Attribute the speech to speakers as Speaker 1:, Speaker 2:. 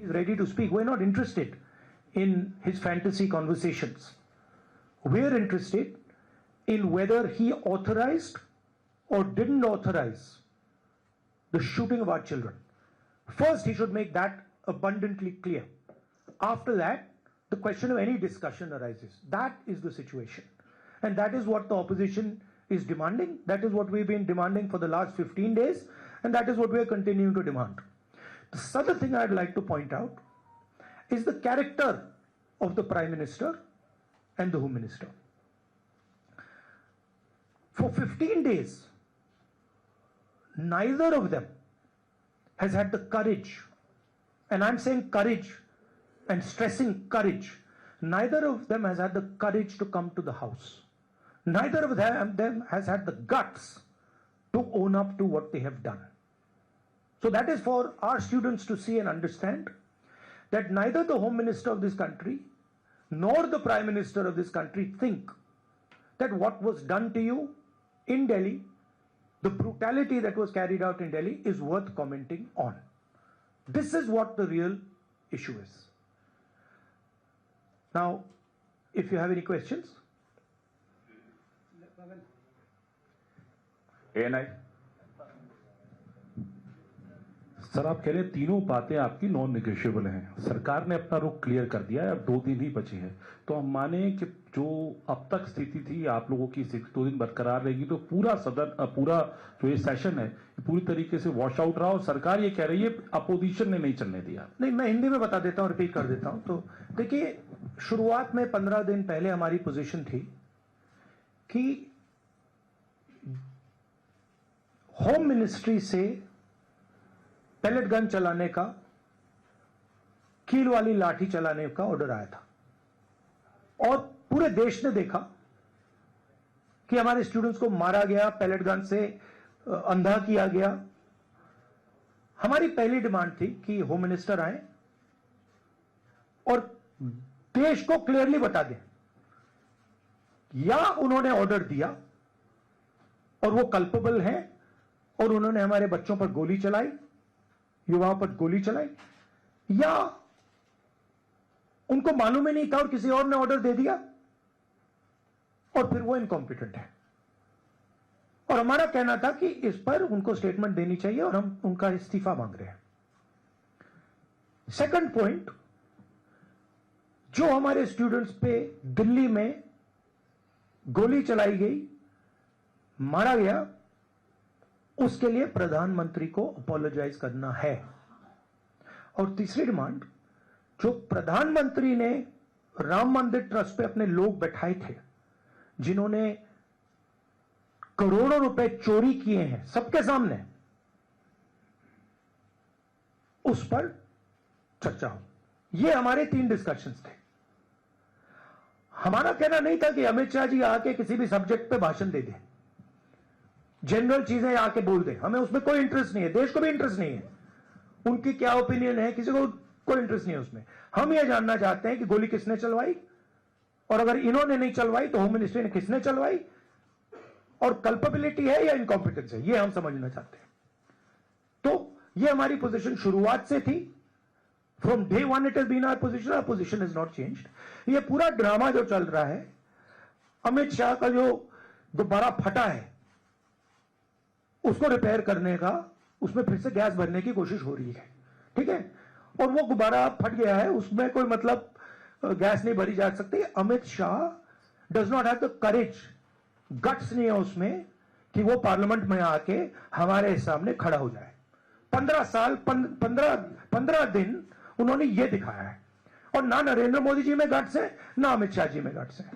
Speaker 1: He's ready to speak. We're not interested in his fantasy conversations. We're interested in whether he authorized or didn't authorize the shooting of our children. First, he should make that abundantly clear. After that, the question of any discussion arises. That is the situation. And that is what the opposition is demanding. That is what we've been demanding for the last 15 days. And that is what we are continuing to demand. The other thing I'd like to point out is the character of the Prime Minister and the Home Minister. For 15 days, neither of them has had the courage, and I'm saying courage and stressing courage, neither of them has had the courage to come to the House. Neither of them has had the guts to own up to what they have done. So that is for our students to see and understand that neither the Home Minister of this country nor the Prime Minister of this country think that what was done to you in Delhi, the brutality that was carried out in Delhi, is worth commenting on. This is what the real issue is. Now, if you have any questions.
Speaker 2: ANI sir, आप कह रहे हैं तीनों बातें आपकी non negotiable हैं। सरकार ने अपना रुख क्लियर कर दिया है, अब 2 दिन ही बचे हैं। तो हम माने कि जो अब तक स्थिति थी आप लोगों की 2 दिन बरकरार रहेगी, तो पूरा सदन, पूरा जो ये सेशन है पूरी तरीके से वॉश आउट रहा, और सरकार ये कह रही है अपोजिशन ने नहीं चलने दिया।
Speaker 1: नहीं, मैं हिंदी में बता देता हूं, रिपीट कर देता हूं। तो देखिए, शुरुआत में 15 दिन पहले हमारी पोजीशन थी कि होम मिनिस्ट्री से पैलेट गन चलाने का, कील वाली लाठी चलाने का ऑर्डर आया था, और पूरे देश ने देखा कि हमारे स्टूडेंट्स को मारा गया, पैलेट गन से अंधा किया गया। हमारी पहली डिमांड थी कि होम मिनिस्टर आए और देश को क्लियरली बता दें, या उन्होंने ऑर्डर दिया और वो कल्पेबल हैं और उन्होंने हमारे बच्चों पर गोली चलाई, युवाओं पर गोली चलाई, या उनको मालूम ही नहीं था और किसी और ने ऑर्डर दे दिया और फिर वो इनकॉम्पिटेंट है। और हमारा कहना था कि इस पर उनको स्टेटमेंट देनी चाहिए और हम उनका इस्तीफा मांग रहे हैं। सेकंड पॉइंट, जो हमारे स्टूडेंट्स पे दिल्ली में गोली चलाई गई, मारा गया, उसके लिए प्रधानमंत्री को अपोलोजाइज करना है। और तीसरी डिमांड, जो प्रधानमंत्री ने राम मंदिर ट्रस्ट पे अपने लोग बैठाए थे, जिन्होंने करोड़ों रुपए चोरी किए हैं सबके सामने, उस पर चर्चा हो। ये हमारे 3 डिस्कशंस थे। हमारा कहना नहीं था कि अमित शाह जी आके किसी भी सब्जेक्ट पे भाषण दे दें, जनरल चीजें आके बोल दे, हमें उसमें कोई इंटरेस्ट नहीं है, देश को भी इंटरेस्ट नहीं है। उनकी क्या ओपिनियन है, किसी को कोई इंटरेस्ट नहीं है उसमें। हम ये जानना चाहते हैं कि गोली किसने चलवाई, और अगर इन्होंने नहीं चलवाई तो होम मिनिस्ट्री ने किसने चलवाई, और कल्पेबिलिटी है या इनकॉम्पिटेंस है, ये हम समझना चाहते हैं। तो ये हमारी पोजीशन शुरुआत से थी। From day 1 it has been our position, our position is not changed. ये पूरा ड्रामा जो चल रहा है, अमित शाह का जो गुब्बारा फटा है उसको रिपेयर करने का, उसमें फिर से गैस भरने की कोशिश हो रही है, ठीक है। और वो गुब्बारा फट गया है, उसमें कोई मतलब गैस नहीं भरी जा सकती। Amit Shah does not have the courage, guts नहीं है उसमें कि वो पार्लियामेंट में आके हमारे सामने खड़ा हो जाए। 15 दिन उन्होंने ये दिखाया है, और ना नरेंद्र मोदी जी में गट्स है, ना अमित शाह जी में गट्स है।